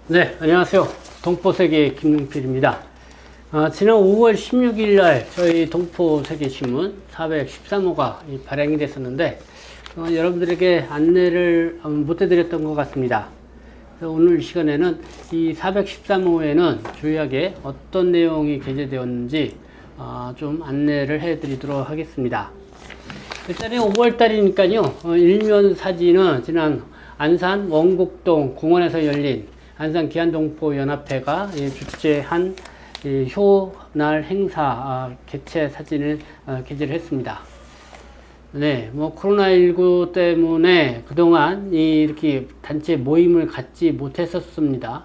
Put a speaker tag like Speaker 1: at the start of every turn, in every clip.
Speaker 1: 네, 안녕하세요. 동포세계 김용필입니다. 지난 5월 16일 날 저희 동포세계신문 413호가 발행이 됐었는데 여러분들에게 안내를 못 해드렸던 것 같습니다. 그래서 오늘 시간에는 이 413호에는 주요하게 어떤 내용이 게재되었는지 좀 안내를 해드리도록 하겠습니다. 일단은 5월달이니까요. 일면 사진은 지난 안산 원곡동 공원에서 열린 안산 기안동포연합회가 주최한 효날 행사 개최 사진을 게재를 했습니다. 네, 뭐 코로나19 때문에 그동안 이렇게 단체 모임을 갖지 못했었습니다.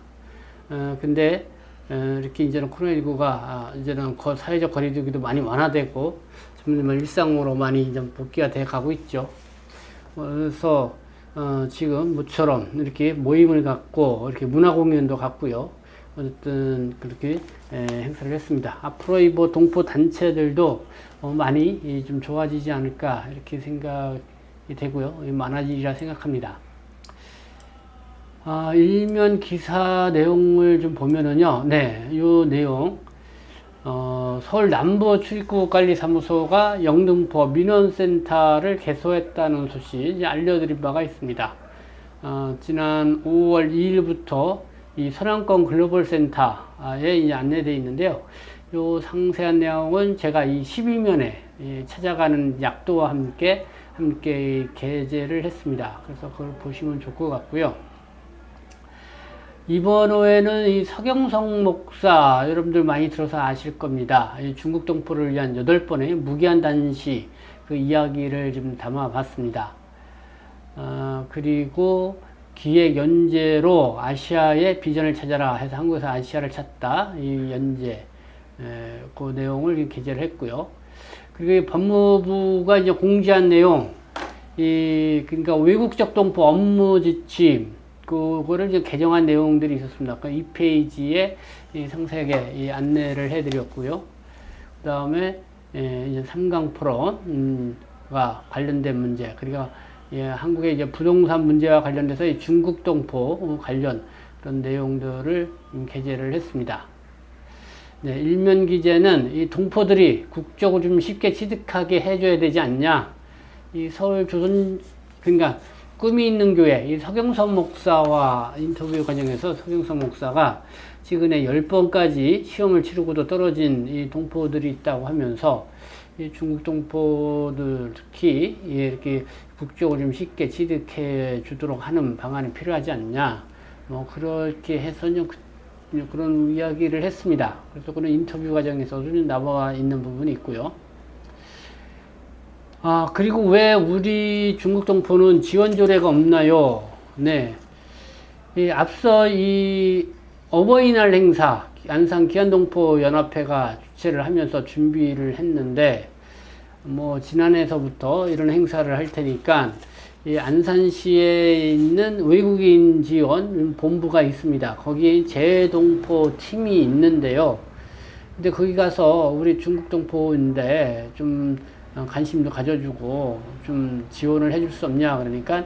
Speaker 1: 근데 이렇게 이제는 코로나19가 이제는 사회적 거리두기도 많이 완화되고 점점 일상으로 많이 이제 복귀가 돼 가고 있죠. 그래서 지금 모처럼 이렇게 모임을 갖고 이렇게 문화 공연도 갖고요. 어쨌든 그렇게 행사를 했습니다. 앞으로 이 뭐 동포 단체들도 많이 좀 좋아지지 않을까 이렇게 생각이 되고요. 많아지리라 생각합니다. 일면 기사 내용을 좀 보면은요. 네, 요 내용 서울 남부출입국관리사무소가 영등포 민원센터를 개소했다는 소식 알려드린 바가 있습니다. 지난 5월 2일부터 이 서남권 글로벌센터에 안내되어 있는데요. 요 상세한 내용은 제가 이 12면에 찾아가는 약도와 함께 게재를 했습니다. 그래서 그걸 보시면 좋을 것 같고요. 이번 호에는 이 서경석 목사 여러분들 많이 들어서 아실 겁니다. 중국 동포를 위한 8번의 무기한 단시 그 이야기를 좀 담아봤습니다. 그리고 기획 연재로 아시아의 비전을 찾아라 해서 한국에서 아시아를 찾다 이 연재 그 내용을 게재를 했고요. 그리고 법무부가 이제 공지한 내용 그러니까 외국적 동포 업무 지침 그거를 이제 개정한 내용들이 있었습니다. 그 2페이지에 상세하게 안내를 해드렸고요. 그 다음에 이제 3강 포럼과 관련된 문제, 그리고 한국의 이제 부동산 문제와 관련돼서 이 중국 동포 관련 그런 내용들을 게재를 했습니다. 네, 일면 기재는 이 동포들이 국적을 좀 쉽게 취득하게 해줘야 되지 않냐. 이 서울 조선 그러니까 꿈이 있는 교회, 이 서경석 목사와 인터뷰 과정에서 서경석 목사가 최근에 10번까지 시험을 치르고도 떨어진 이 동포들이 있다고 하면서 이 중국 동포들 특히 이렇게 국적을 좀 쉽게 취득해 주도록 하는 방안이 필요하지 않냐. 뭐 그렇게 해서 그런 이야기를 했습니다. 그래서 그런 인터뷰 과정에서도 나와 있는 부분이 있고요. 그리고 왜 우리 중국 동포는 지원 조례가 없나요? 네. 앞서 이 어버이날 행사, 안산 기안동포 연합회가 주최를 하면서 준비를 했는데, 뭐, 지난해서부터 이런 행사를 할 테니까, 이 안산시에 있는 외국인 지원 본부가 있습니다. 거기에 재동포 팀이 있는데요. 근데 거기 가서 우리 중국 동포인데 좀 관심도 가져주고 좀 지원을 해줄 수 없냐 그러니까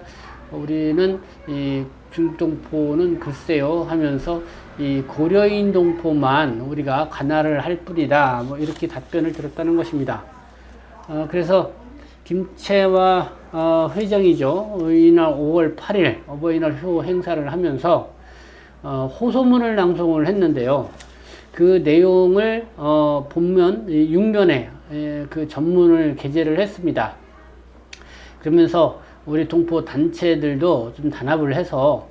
Speaker 1: 우리는 이 중국 동포는 글쎄요 하면서 이 고려인 동포만 우리가 관할을 할 뿐이다 뭐 이렇게 답변을 들었다는 것입니다. 그래서 김채화 회장이죠. 이날 5월 8일 어버이날 효 행사를 하면서 호소문을 낭송을 했는데요. 그 내용을 본면 6면에 그 전문을 게재를 했습니다. 그러면서 우리 동포 단체들도 좀 단합을 해서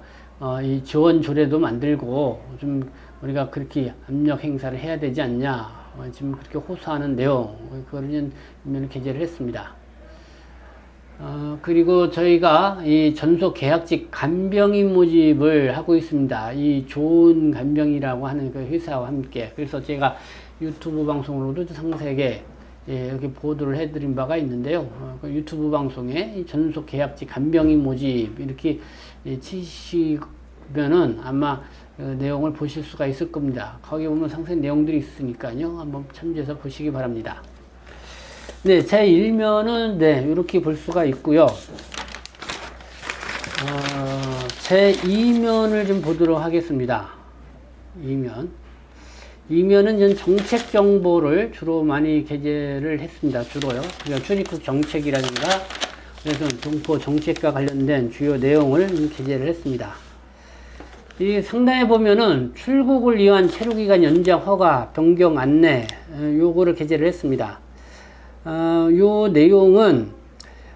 Speaker 1: 이 지원 조례도 만들고 좀 우리가 그렇게 압력 행사를 해야 되지 않냐 지금 그렇게 호소하는 내용 그걸 면을 게재를 했습니다. 그리고 저희가 이 전속 계약직 간병인 모집을 하고 있습니다. 이 좋은 간병이라고 하는 그 회사와 함께. 그래서 제가 유튜브 방송으로도 상세하게 이렇게 보도를 해드린 바가 있는데요. 그 유튜브 방송에 이 전속 계약직 간병인 모집 이렇게 치시면은 아마 내용을 보실 수가 있을 겁니다. 거기 보면 상세한 내용들이 있으니까요. 한번 참조해서 보시기 바랍니다. 네, 제 1면은 네, 이렇게 볼 수가 있고요. 제 2면을 좀 보도록 하겠습니다. 이면은 전 정책 정보를 주로 많이 게재를 했습니다. 주로요. 그러니까 출입국 정책이라든가 그래서 동포 정책과 관련된 주요 내용을 게재를 했습니다. 이 상단에 보면은 출국을 위한 체류기간 연장 허가, 변경 안내, 요거를 게재를 했습니다. 요 내용은,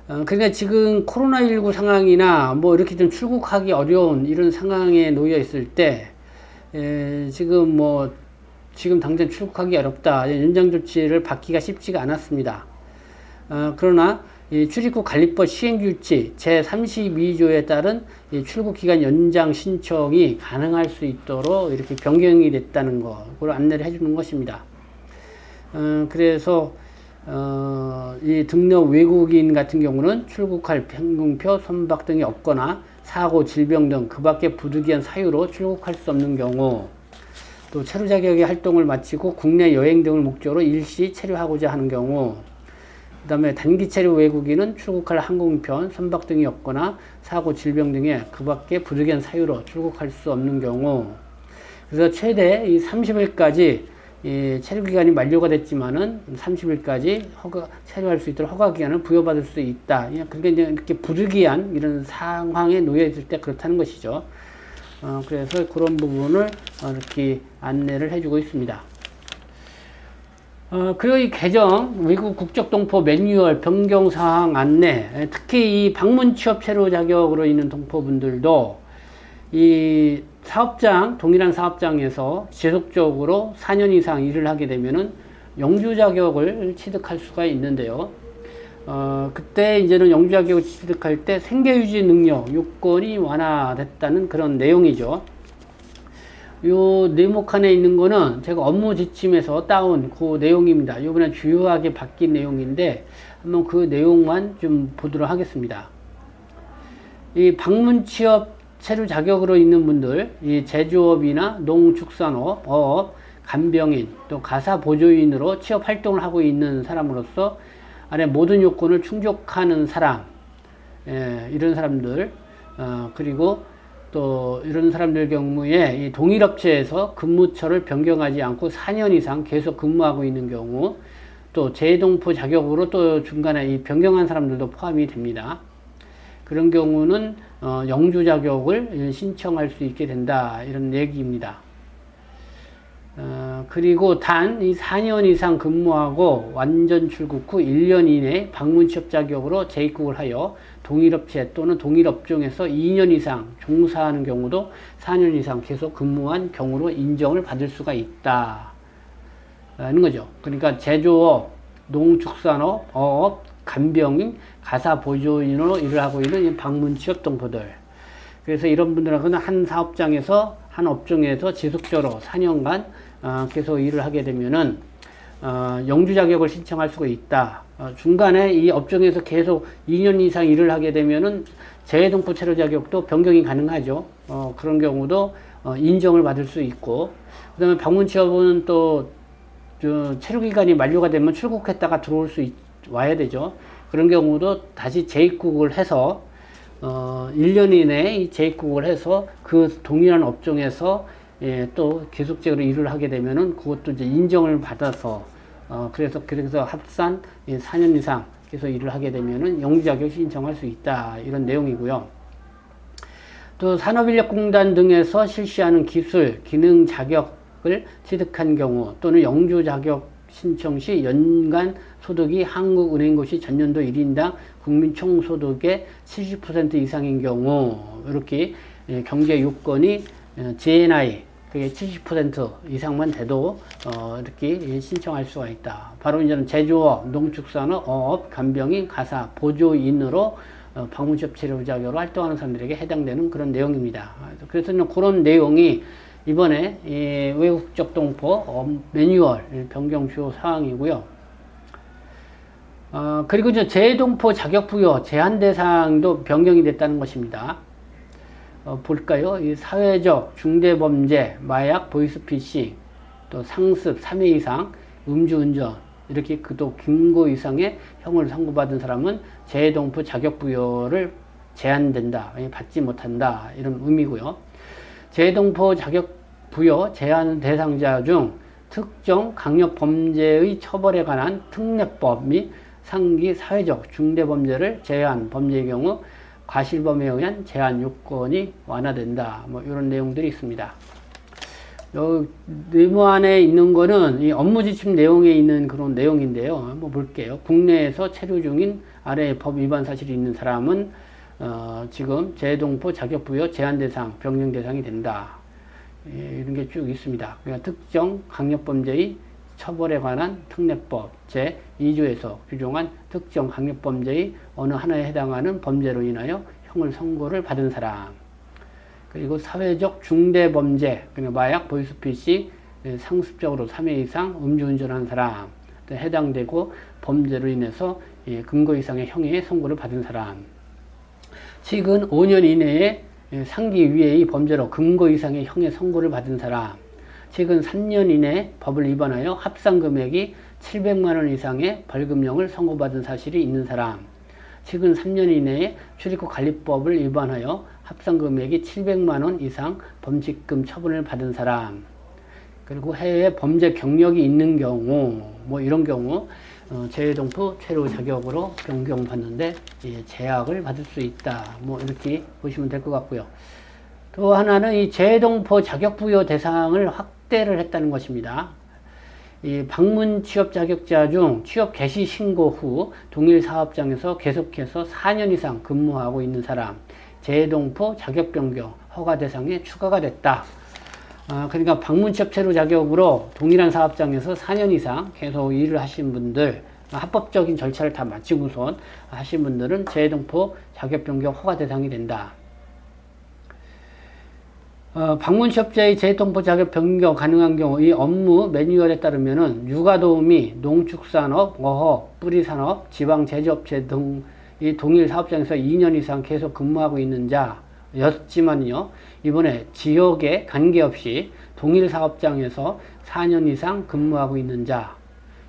Speaker 1: 그러니까 지금 코로나19 상황이나 뭐 이렇게 좀 출국하기 어려운 이런 상황에 놓여 있을 때, 지금 당장 출국하기 어렵다. 연장 조치를 받기가 쉽지가 않았습니다. 그러나 이 출입국 관리법 시행규칙 제32조에 따른 이 출국기간 연장 신청이 가능할 수 있도록 이렇게 변경이 됐다는 거, 그걸 안내를 해주는 것입니다. 그래서 이 등록 외국인 같은 경우는 출국할 평균표, 선박 등이 없거나 사고, 질병 등 그 밖에 부득이한 사유로 출국할 수 없는 경우, 또 체류 자격의 활동을 마치고 국내 여행 등을 목적으로 일시 체류하고자 하는 경우, 그 다음에 단기 체류 외국인은 출국할 항공편, 선박 등이 없거나 사고, 질병 등의 그 밖에 부득이한 사유로 출국할 수 없는 경우, 그래서 최대 이 30일까지 이 체류 기간이 만료가 됐지만은 30일까지 체류할 수 있도록 허가 기간을 부여받을 수 있다. 그러니까 이제 이렇게 부득이한 이런 상황에 놓여 있을 때 그렇다는 것이죠. 그래서 그런 부분을 이렇게 안내를 해주고 있습니다. 그리고 이 개정 외국 국적 동포 매뉴얼 변경 사항 안내, 특히 이 방문 취업 체류 자격으로 있는 동포분들도 이 사업장, 동일한 사업장에서 지속적으로 4년 이상 일을 하게 되면은 영주 자격을 취득할 수가 있는데요. 그때 이제는 영주 자격을 취득할 때 생계유지 능력 요건이 완화됐다는 그런 내용이죠. 요 네모칸에 있는 거는 제가 업무 지침에서 따온 그 내용입니다. 요번에 주요하게 바뀐 내용인데 한번 그 내용만 좀 보도록 하겠습니다. 이 방문 취업 체류 자격으로 있는 분들, 이 제조업이나 농축산업, 어업, 간병인, 또 가사 보조인으로 취업 활동을 하고 있는 사람으로서 아래 모든 요건을 충족하는 사람, 이런 사람들, 그리고 또 이런 사람들 경우에 이 동일업체에서 근무처를 변경하지 않고 4년 이상 계속 근무하고 있는 경우, 또 재동포 자격으로 또 중간에 이 변경한 사람들도 포함이 됩니다. 그런 경우는 영주 자격을 신청할 수 있게 된다, 이런 얘기입니다. 그리고 단 이 4년 이상 근무하고 완전 출국 후 1년 이내 방문 취업 자격으로 재입국을 하여 동일업체 또는 동일업종에서 2년 이상 종사하는 경우도 4년 이상 계속 근무한 경우로 인정을 받을 수가 있다 라는 거죠. 그러니까 제조업, 농축산업, 어업, 간병인, 가사 보조인으로 일을 하고 있는 방문 취업 동포들. 그래서 이런 분들하고는 한 사업장에서 한 업종에서 지속적으로 4년간 계속 일을 하게 되면은 영주 자격을 신청할 수가 있다. 중간에 이 업종에서 계속 2년 이상 일을 하게 되면은 재동포 체류 자격도 변경이 가능하죠. 그런 경우도 인정을 받을 수 있고, 그 다음에 방문 취업은 또 체류 기간이 만료가 되면 출국했다가 들어올 수 와야 되죠. 그런 경우도 다시 재입국을 해서 1년 이내에 재입국을 해서 그 동일한 업종에서 또 계속적으로 일을 하게 되면은 그것도 이제 인정을 받아서 그래서 합산 4년 이상 계속 일을 하게 되면은 영주 자격 신청할 수 있다, 이런 내용이고요. 또 산업인력공단 등에서 실시하는 기술, 기능 자격을 취득한 경우 또는 영주 자격 신청 시 연간 소득이 한국은행고시 전년도 1인당 국민 총소득의 70% 이상인 경우, 이렇게 경제 요건이 GNI 그게 70% 이상만 돼도 이렇게 신청할 수가 있다. 바로 이제는 제조업, 농축산업, 어업, 간병인, 가사, 보조인으로 방문 취업 체류 자격으로 활동하는 사람들에게 해당되는 그런 내용입니다. 그래서 그런 내용이 이번에 외국 국적 동포 매뉴얼 변경 주요 사항이고요. 그리고 이제 재동포 자격 부여 제한 대상도 변경이 됐다는 것입니다. 볼까요? 이 사회적 중대범죄, 마약, 보이스피싱, 또 상습 3회 이상, 음주운전, 이렇게 그도 금고 이상의 형을 선고받은 사람은 재동포 자격 부여를 제한된다, 받지 못한다, 이런 의미고요. 재동포 자격 부여 제한 대상자 중 특정 강력 범죄의 처벌에 관한 특례법 및 상기 사회적 중대 범죄를 제한 범죄의 경우 과실범에 의한 제한 요건이 완화된다. 뭐 이런 내용들이 있습니다. 네모 안에 있는 거는 이 업무 지침 내용에 있는 그런 내용인데요. 한번 볼게요. 국내에서 체류 중인 아래의 법 위반 사실이 있는 사람은 지금 재동포 자격부여 제한 대상, 병정 대상이 된다. 예, 이런 게 쭉 있습니다. 그러니까 특정 강력범죄의 처벌에 관한 특례법 제2조에서 규정한 특정 강력범죄의 어느 하나에 해당하는 범죄로 인하여 형을 선고를 받은 사람, 그리고 사회적 중대범죄, 그러니까 마약, 보이스피싱, 상습적으로 3회 이상 음주운전한 사람 해당되고 범죄로 인해서 금고 이상의 형의 선고를 받은 사람, 최근 5년 이내에 상기 이외의 범죄로 금고 이상의 형의 선고를 받은 사람, 최근 3년 이내 법을 위반하여 합산 금액이 700만 원 이상의 벌금형을 선고받은 사실이 있는 사람, 최근 3년 이내에 출입국 관리법을 위반하여 합산 금액이 700만 원 이상 범칙금 처분을 받은 사람, 그리고 해외 범죄 경력이 있는 경우, 뭐 이런 경우 재동포 체류 자격으로 변경받는데 제약을 받을 수 있다. 뭐 이렇게 보시면 될 것 같고요. 또 하나는 이 재동포 자격 부여 대상을 확대를 했다는 것입니다. 이 방문 취업 자격자 중 취업 개시 신고 후 동일 사업장에서 계속해서 4년 이상 근무하고 있는 사람, 재동포 자격 변경 허가 대상에 추가가 됐다. 그러니까 방문 취업 체류 자격으로 동일한 사업장에서 4년 이상 계속 일을 하신 분들, 합법적인 절차를 다 마치고선 하신 분들은 재동포 자격 변경 허가 대상이 된다. 방문 취업자의 재동포 자격 변경 가능한 경우 이 업무 매뉴얼에 따르면은 육아도우미, 농축산업, 어업, 뿌리산업, 지방제조업체 등 이 동일 사업장에서 2년 이상 계속 근무하고 있는 자였지만요, 이번에 지역에 관계없이 동일 사업장에서 4년 이상 근무하고 있는 자,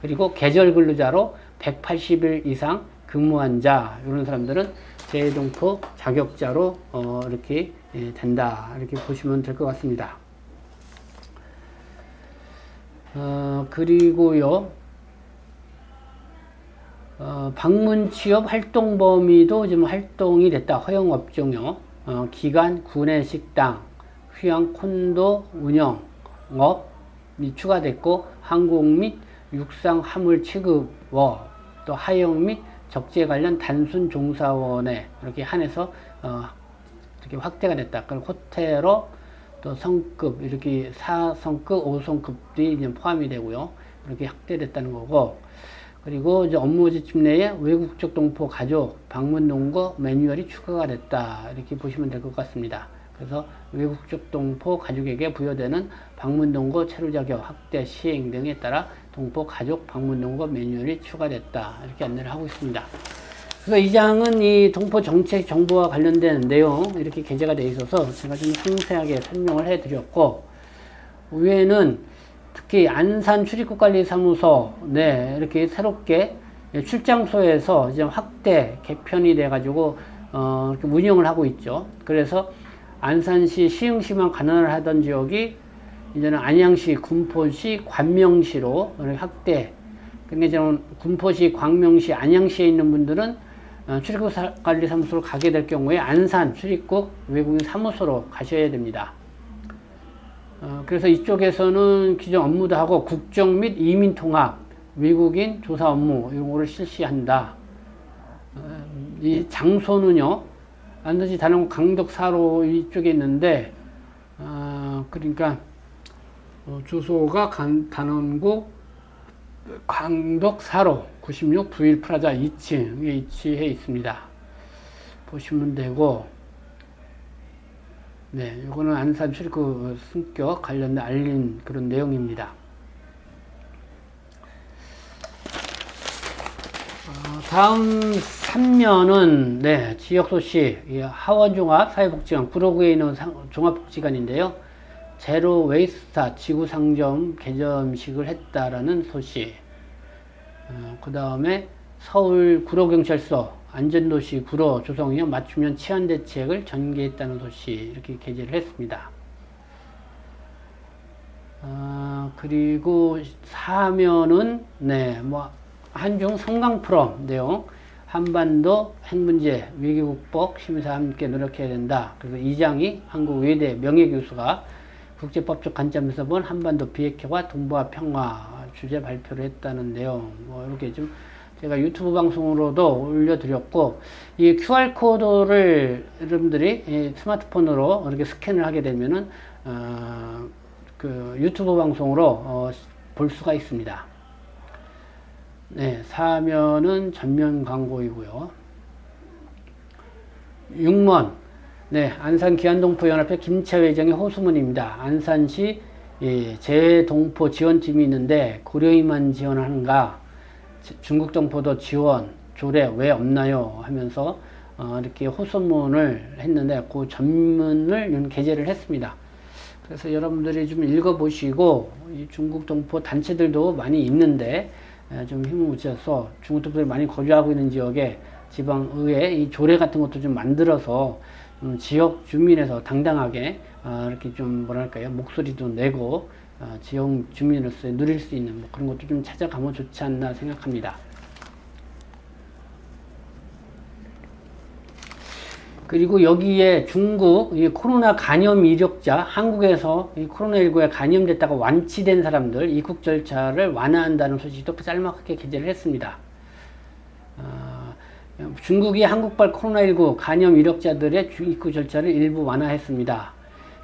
Speaker 1: 그리고 계절 근로자로 180일 이상 근무한 자, 이런 사람들은 재동포 자격자로 이렇게 된다. 이렇게 보시면 될 것 같습니다. 그리고요, 방문 취업 활동 범위도 지금 활동이 됐다. 허용 업종요. 기간, 구내 식당, 휴양 콘도 운영업이 추가됐고, 항공 및 육상 화물 취급업, 또 하영 및 적재 관련 단순 종사원에 이렇게 한해서 이렇게 확대가 됐다. 그리고 호텔로 또 성급 이렇게 4성급, 5성급이 이제 포함이 되고요. 이렇게 확대됐다는 거고, 그리고 이제 업무 지침 내에 외국적 동포 가족 방문 동거 매뉴얼이 추가가 됐다. 이렇게 보시면 될 것 같습니다. 그래서 외국적 동포 가족에게 부여되는 방문 동거 체류 자격 확대 시행 등에 따라 동포 가족 방문 동거 매뉴얼이 추가됐다. 이렇게 안내를 하고 있습니다. 그래서 이 장은 이 동포 정책 정보와 관련된 내용 이렇게 게재가 되어 있어서 제가 좀 상세하게 설명을 해 드렸고, 위에는 특히 안산 출입국관리사무소 이렇게 새롭게 출장소에서 이제 확대 개편이 돼 가지고 이렇게 운영을 하고 있죠. 그래서 안산시 시흥시만 관할을 하던 지역이 이제는 안양시, 군포시, 관명시로 확대. 그러니까 저는 군포시, 광명시, 안양시에 있는 분들은 출입국관리사무소로 가게 될 경우에 안산 출입국 외국인 사무소로 가셔야 됩니다. 그래서 이쪽에서는 기존 업무도 하고 국정 및 이민 통합, 외국인 조사 업무 이런 거를 실시한다. 이 장소는요, 안산시 단원구 강덕사로 이쪽에 있는데, 그러니까 주소가 단원구 강덕사로 96 부일 프라자 2층에 위치해 있습니다. 보시면 되고, 네, 이거는 안산 출입국 승격 관련된 알린 그런 내용입니다. 다음 3면은 지역 소식, 하원종합 사회복지관 구로구에 있는 종합복지관인데요. 제로 웨이스타 지구 상점 개점식을 했다라는 소식. 그 다음에 서울 구로경찰서 안전도시 구로 조성형 맞춤형 치안 대책을 전개했다는 소식 이렇게 게재를 했습니다. 그리고 사면은, 네, 뭐, 한중 성강 포럼 내용, 한반도 핵문제 위기국복 심사 함께 노력해야 된다. 그래서 이장이 한국 외대 명예교수가 국제법적 관점에서 본 한반도 비핵화와 동북아 평화 주제 발표를 했다는 내용. 뭐 이렇게 좀 제가 유튜브 방송으로도 올려드렸고, 이 QR코드를 여러분들이 스마트폰으로 이렇게 스캔을 하게 되면은, 그 유튜브 방송으로 볼 수가 있습니다. 네, 사면은 전면 광고이고요. 6번, 네, 안산 기안동포연합회 김채 회장의 호소문입니다. 안산시 재동포 지원팀이 있는데 고려인만 지원하는가? 중국 동포도 지원 조례 왜 없나요? 하면서 이렇게 호소문을 했는데 그 전문을 게재를 했습니다. 그래서 여러분들이 좀 읽어보시고 이 중국 동포 단체들도 많이 있는데 좀 힘을 붙여서 중국 동포들이 많이 거주하고 있는 지역에 지방의회 이 조례 같은 것도 좀 만들어서 지역 주민에서 당당하게 이렇게 좀 뭐랄까요 목소리도 내고 지역 주민으로서 누릴 수 있는 뭐 그런 것도 좀 찾아가면 좋지 않나 생각합니다. 그리고 여기에 중국 이 코로나 간염 이력자, 한국에서 이 코로나19에 간염됐다가 완치된 사람들 입국 절차를 완화한다는 소식도 짤막하게 게재를 했습니다. 중국이 한국발 코로나19 간염 이력자들의 입국 절차를 일부 완화했습니다.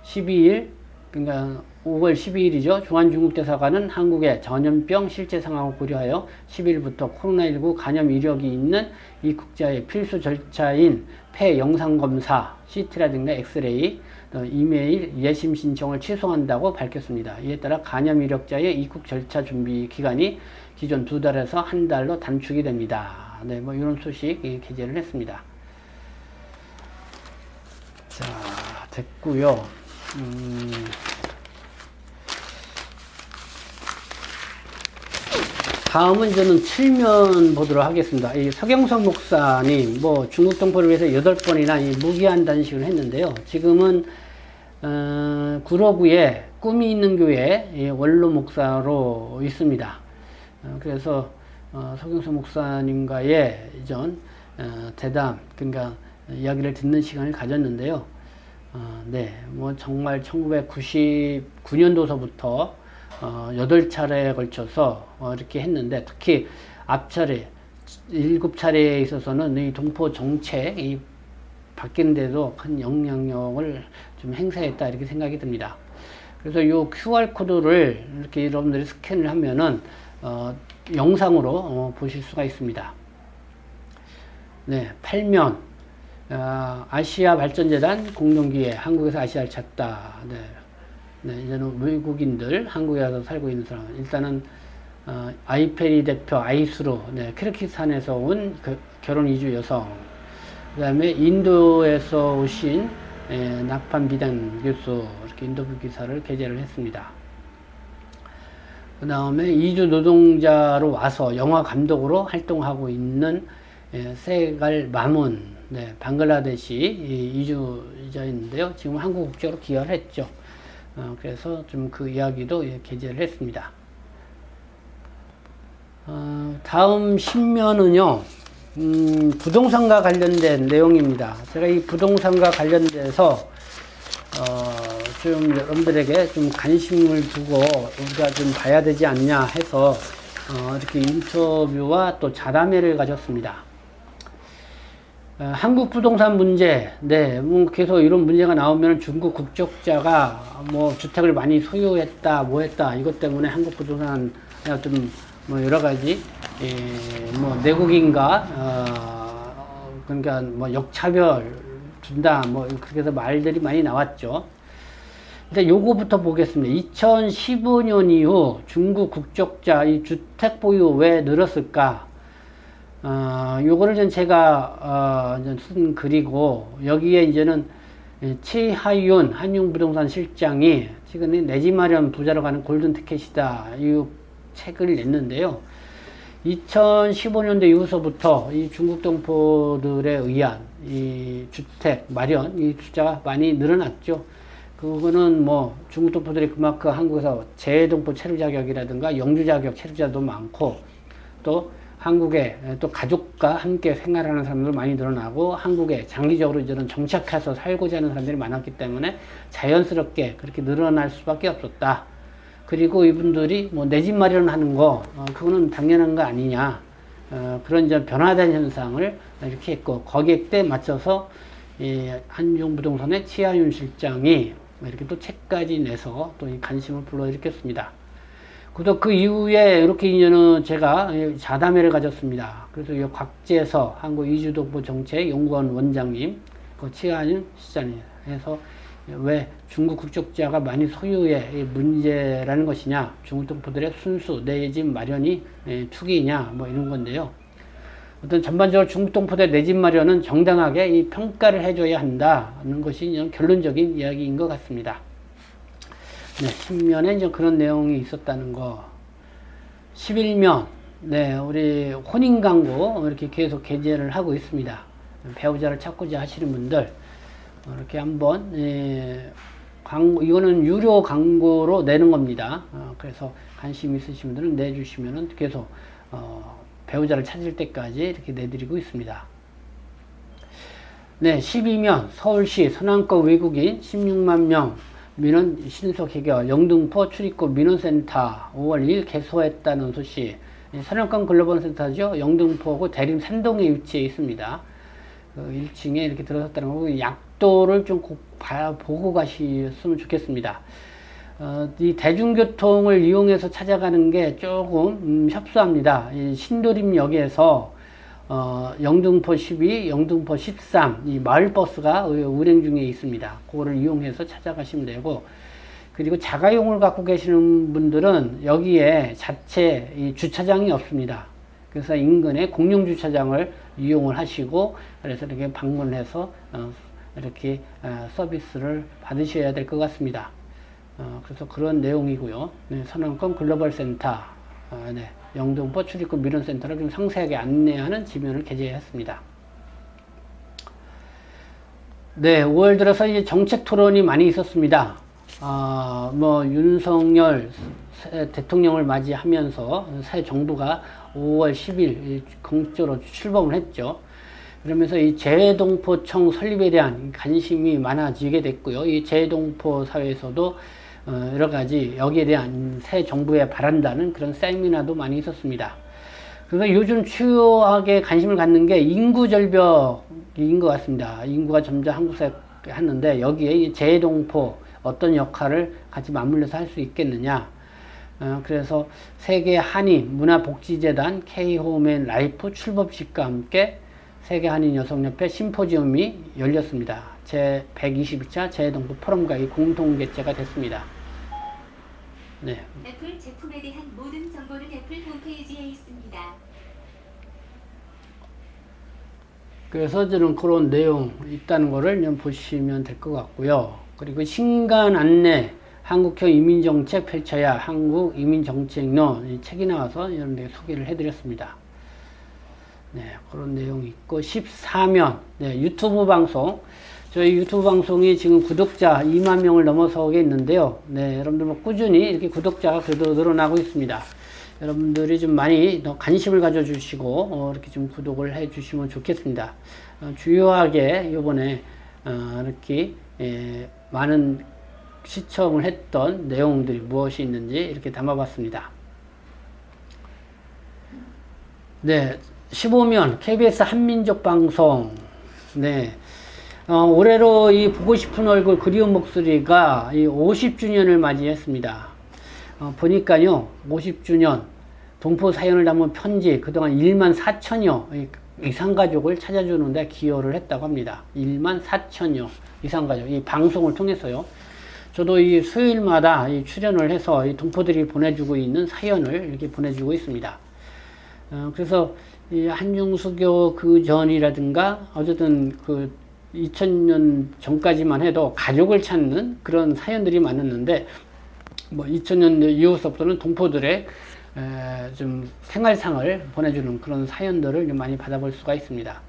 Speaker 1: 12일, 그러니까 5월 12일이죠. 중앙중국대사관은 한국의 전염병 실제 상황을 고려하여 10일부터 코로나19 간염 이력이 있는 입국자의 필수 절차인 폐 영상검사, CT라든가 엑스레이, 이메일 예심 신청을 취소한다고 밝혔습니다. 이에 따라 간염 이력자의 입국 절차 준비 기간이 기존 2달에서 1달로 단축이 됩니다. 네, 뭐 이런 소식 게재를 했습니다. 자, 됐고요. 다음은 저는 7면 보도록 하겠습니다. 이 서경석 목사님, 뭐 중국 동포를 위해서 8번이나 이 무기한 단식을 했는데요. 지금은 구로구에 꿈이 있는 교회 원로 목사로 있습니다. 그래서 서경석 목사님과의 이전 대담, 그러니까 이야기를 듣는 시간을 가졌는데요. 네, 뭐 정말 1999년도서부터 8차례에 걸쳐서 이렇게 했는데 특히 앞차례 7차례에 있어서는 이 동포 정책이 바뀌는데도 큰 영향력을 좀 행사했다 이렇게 생각이 듭니다. 그래서 이 QR코드를 이렇게 여러분들이 스캔을 하면은 영상으로 보실 수가 있습니다. 네, 8면 아시아 발전재단 공동기획 한국에서 아시아를 찾다. 네. 네, 이제는 외국인들, 한국에 와서 살고 있는 사람. 일단은, 아이페리 대표 아이수로, 네, 키르기스탄에서 온 결혼 이주 여성. 그 다음에 인도에서 오신, 낙판 비단 교수, 이렇게 인터뷰 기사를 게재를 했습니다. 그 다음에 이주 노동자로 와서 영화 감독으로 활동하고 있는, 세갈 마문, 네, 방글라데시 이주자인데요. 지금 한국 국적으로 귀화를 했죠. 그래서 좀 그 이야기도 게재를 했습니다. 다음 신면은요, 부동산과 관련된 내용입니다. 제가 이 부동산과 관련돼서, 좀 여러분들에게 좀 관심을 두고 우리가 좀 봐야 되지 않냐 해서, 이렇게 인터뷰와 또 자담회를 가졌습니다. 한국 부동산 문제, 네, 뭐 계속 이런 문제가 나오면 중국 국적자가 뭐 주택을 많이 소유했다, 뭐 했다, 이것 때문에 한국 부동산 좀 뭐 여러 가지, 뭐 내국인과, 그러니까 뭐 역차별 준다, 뭐 그렇게 해서 말들이 많이 나왔죠. 근데 요거부터 보겠습니다. 2015년 이후 중국 국적자 이 주택 보유 왜 늘었을까? 요거를 제가, 쓴 글이고, 여기에 이제는 최하윤 한용부동산 실장이 최근에 내 집 마련 부자로 가는 골든 티켓이다. 이 책을 냈는데요. 2015년도 이후서부터 이 중국 동포들에 의한 이 주택 마련, 이 투자가 많이 늘어났죠. 그거는 뭐 중국 동포들이 그만큼 한국에서 재동포 체류 자격이라든가 영주 자격 체류자도 많고, 또 한국에 또 가족과 함께 생활하는 사람들 많이 늘어나고, 한국에 장기적으로 이제는 정착해서 살고자 하는 사람들이 많았기 때문에 자연스럽게 그렇게 늘어날 수밖에 없었다. 그리고 이분들이 뭐 내 집 마련하는 거, 그거는 당연한 거 아니냐. 그런 이제 변화된 현상을 이렇게 했고, 거기에 때 맞춰서 한중부동산의 치하윤 실장이 이렇게 또 책까지 내서 또 관심을 불러일으켰습니다. 그래서 그 이후에 이렇게 인연은 제가 자담회를 가졌습니다. 그래서 이 곽재서 한국 이주동포 정책 연구원 원장님, 그 치하윤 실장님 해서 왜 중국 국적자가 많이 소유의 문제라는 것이냐, 중국 동포들의 순수 내 집 마련이 투기냐, 뭐 이런 건데요. 어떤 전반적으로 중국 동포들의 내 집 마련은 정당하게 이 평가를 해줘야 한다는 것이 결론적인 이야기인 것 같습니다. 네, 10면에 이제 그런 내용이 있었다는 거. 11면, 네, 우리 혼인 광고 이렇게 계속 게재를 하고 있습니다. 배우자를 찾고자 하시는 분들, 이렇게 한번, 광고, 이거는 유료 광고로 내는 겁니다. 그래서 관심 있으신 분들은 내주시면은 계속, 배우자를 찾을 때까지 이렇게 내드리고 있습니다. 네, 12면 서울시 서남권 외국인 16만 명 민원 신속 해결 영등포 출입국 민원센터 5월 2일 개소했다는 소식. 서남권 글로벌 센터죠. 영등포구 대림 산동에 위치해 있습니다. 그 1층에 이렇게 들어섰다는 거고, 약도를 좀 꼭 보고 가셨으면 좋겠습니다. 이 대중교통을 이용해서 찾아가는 게 조금 협소합니다. 이 신도림역에서 영등포 12, 영등포 13, 이 마을버스가 운행 중에 있습니다. 그거를 이용해서 찾아가시면 되고, 그리고 자가용을 갖고 계시는 분들은 여기에 자체 이 주차장이 없습니다. 그래서 인근에 공용주차장을 이용을 하시고, 그래서 이렇게 방문해서 이렇게 서비스를 받으셔야 될 것 같습니다. 그래서 그런 내용이고요. 네, 서남권 글로벌 센터, 네, 영등포 출입국 민원센터를 좀 상세하게 안내하는 지면을 게재했습니다. 네, 5월 들어서 이제 정책 토론이 많이 있었습니다. 뭐 윤석열 대통령을 맞이하면서 새 정부가 5월 10일 공적으로 출범을 했죠. 그러면서 이 재동포청 설립에 대한 관심이 많아지게 됐고요. 이 재동포 사회에서도 여러 가지 여기에 대한 새 정부에 바란다는 그런 세미나도 많이 있었습니다. 그래서 요즘 주요하게 관심을 갖는 게 인구 절벽인 것 같습니다. 인구가 점점 한국에 하는데 여기에 이 재동포 어떤 역할을 같이 맞물려서 할 수 있겠느냐. 그래서 세계 한인 문화복지재단 K홈앤 라이프 출범식과 함께 세계 한인 여성협회 심포지움이 열렸습니다. 제 122차 재동포 포럼과 공동 개최가 됐습니다. 네.
Speaker 2: 애플 제품에 대한 모든 정보는 애플 홈페이지에 있습니다.
Speaker 1: 그래서 저는 그런 내용 있다는 거를 좀 보시면 될 것 같고요. 그리고 신간 안내 한국형 이민정책 펼쳐야 한국 이민정책론 이 책이 나와서 이런 데 소개를 해드렸습니다. 네, 그런 내용이 있고 14면 네, 유튜브 방송. 저희 유튜브 방송이 지금 구독자 2만 명을 넘어서게 있는데요. 네, 여러분들 뭐 꾸준히 이렇게 구독자가 그래도 늘어나고 있습니다. 여러분들이 좀 많이 더 관심을 가져주시고 이렇게 좀 구독을 해주시면 좋겠습니다. 주요하게 이번에 이렇게 많은 시청을 했던 내용들이 무엇이 있는지 이렇게 담아봤습니다. 네, 15면 KBS 한민족 방송. 네. 올해로 이 보고 싶은 얼굴 그리운 목소리가 이 50주년을 맞이했습니다. 보니까요, 50주년 동포 사연을 담은 편지 그동안 1만 4천여 이상가족을 찾아주는데 기여를 했다고 합니다. 1만 4천여 이상가족, 이 방송을 통해서요. 저도 이 수요일마다 이 출연을 해서 이 동포들이 보내주고 있는 사연을 이렇게 보내주고 있습니다. 그래서 이 한중수교 그 전이라든가 어쨌든 그 2000년 전까지만 해도 가족을 찾는 그런 사연들이 많았는데, 뭐 2000년 이후서부터는 동포들의 좀 생활상을 보내주는 그런 사연들을 좀 많이 받아볼 수가 있습니다.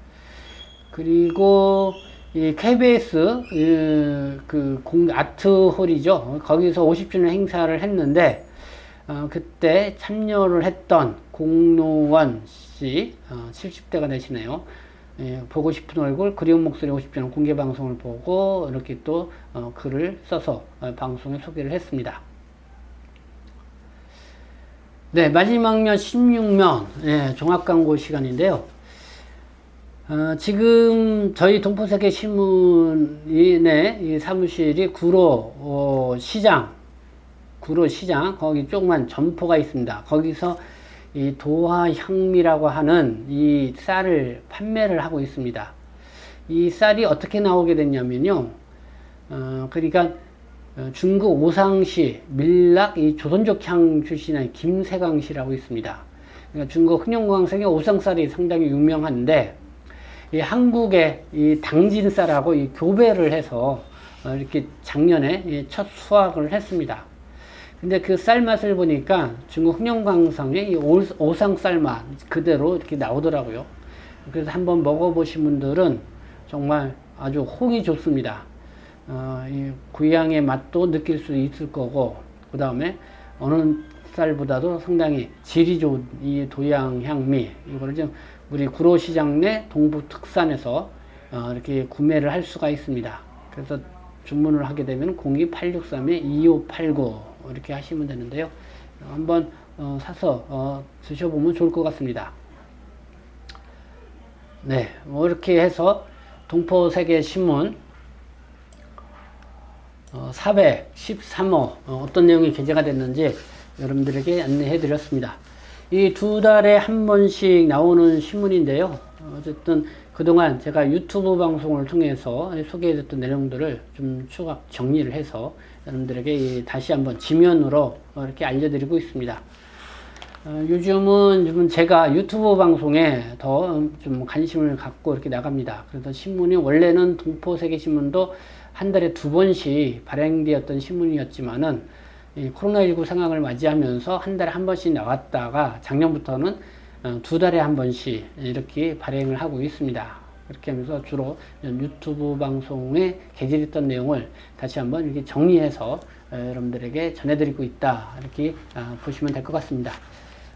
Speaker 1: 그리고 이 KBS 아트홀이죠. 거기서 50주년 행사를 했는데 그때 참여를 했던 공노원 씨 70대가 되시네요. 예, 보고 싶은 얼굴 그리운 목소리 50주년 공개 방송을 보고 이렇게 또 글을 써서 방송에 소개를 했습니다. 네, 마지막 면 16면 예, 종합광고 시간인데요. 지금 저희 동포세계 신문의 이 사무실이 구로 시장 거기 조그만 점포가 있습니다. 거기서 이 도화향미라고 하는 이 쌀을 판매를 하고 있습니다. 이 쌀이 어떻게 나오게 됐냐면요. 그러니까 중국 오상시 밀락 이 조선족향 출신의 김세강 씨라고 있습니다. 그러니까 중국 흥룡광석의 오상쌀이 상당히 유명한데 이 한국의 이 당진쌀하고 이 교배를 해서 이렇게 작년에 첫 수확을 했습니다. 근데 그 쌀 맛을 보니까 중국 흥룡광성의 이 오상 쌀 맛 그대로 이렇게 나오더라고요. 그래서 한번 먹어보신 분들은 정말 아주 홍이 좋습니다. 이 고향의 맛도 느낄 수 있을 거고, 그 다음에 어느 쌀보다도 상당히 질이 좋은 이 도양향미, 이거를 지금 우리 구로시장 내 동부 특산에서 이렇게 구매를 할 수가 있습니다. 그래서 주문을 하게 되면 02-863-2589 이렇게 하시면 되는데요. 한번 사서 드셔보면 좋을 것 같습니다. 네, 뭐 이렇게 해서 동포세계신문 413호 어떤 내용이 게재가 됐는지 여러분들에게 안내해 드렸습니다. 이 2달에 한 번씩 나오는 신문인데요. 어쨌든 그동안 제가 유튜브 방송을 통해서 소개해줬던 내용들을 좀 추가 정리를 해서 여러분들에게 다시 한번 지면으로 이렇게 알려드리고 있습니다. 요즘은 제가 유튜브 방송에 더 좀 관심을 갖고 이렇게 나갑니다. 그래서 신문이 원래는 동포세계신문도 한 달에 2번씩 발행되었던 신문이었지만은 이 코로나19 상황을 맞이하면서 한 달에 한 번씩 나왔다가 작년부터는 2달에 한 번씩 이렇게 발행을 하고 있습니다. 그렇게 하면서 주로 유튜브 방송에 게재됐던 내용을 다시 한번 이렇게 정리해서 여러분들에게 전해드리고 있다. 이렇게 보시면 될 것 같습니다.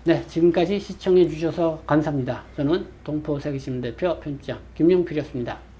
Speaker 1: 네, 지금까지 시청해 주셔서 감사합니다. 저는 동포세계신문 대표 편집장 김용필이었습니다.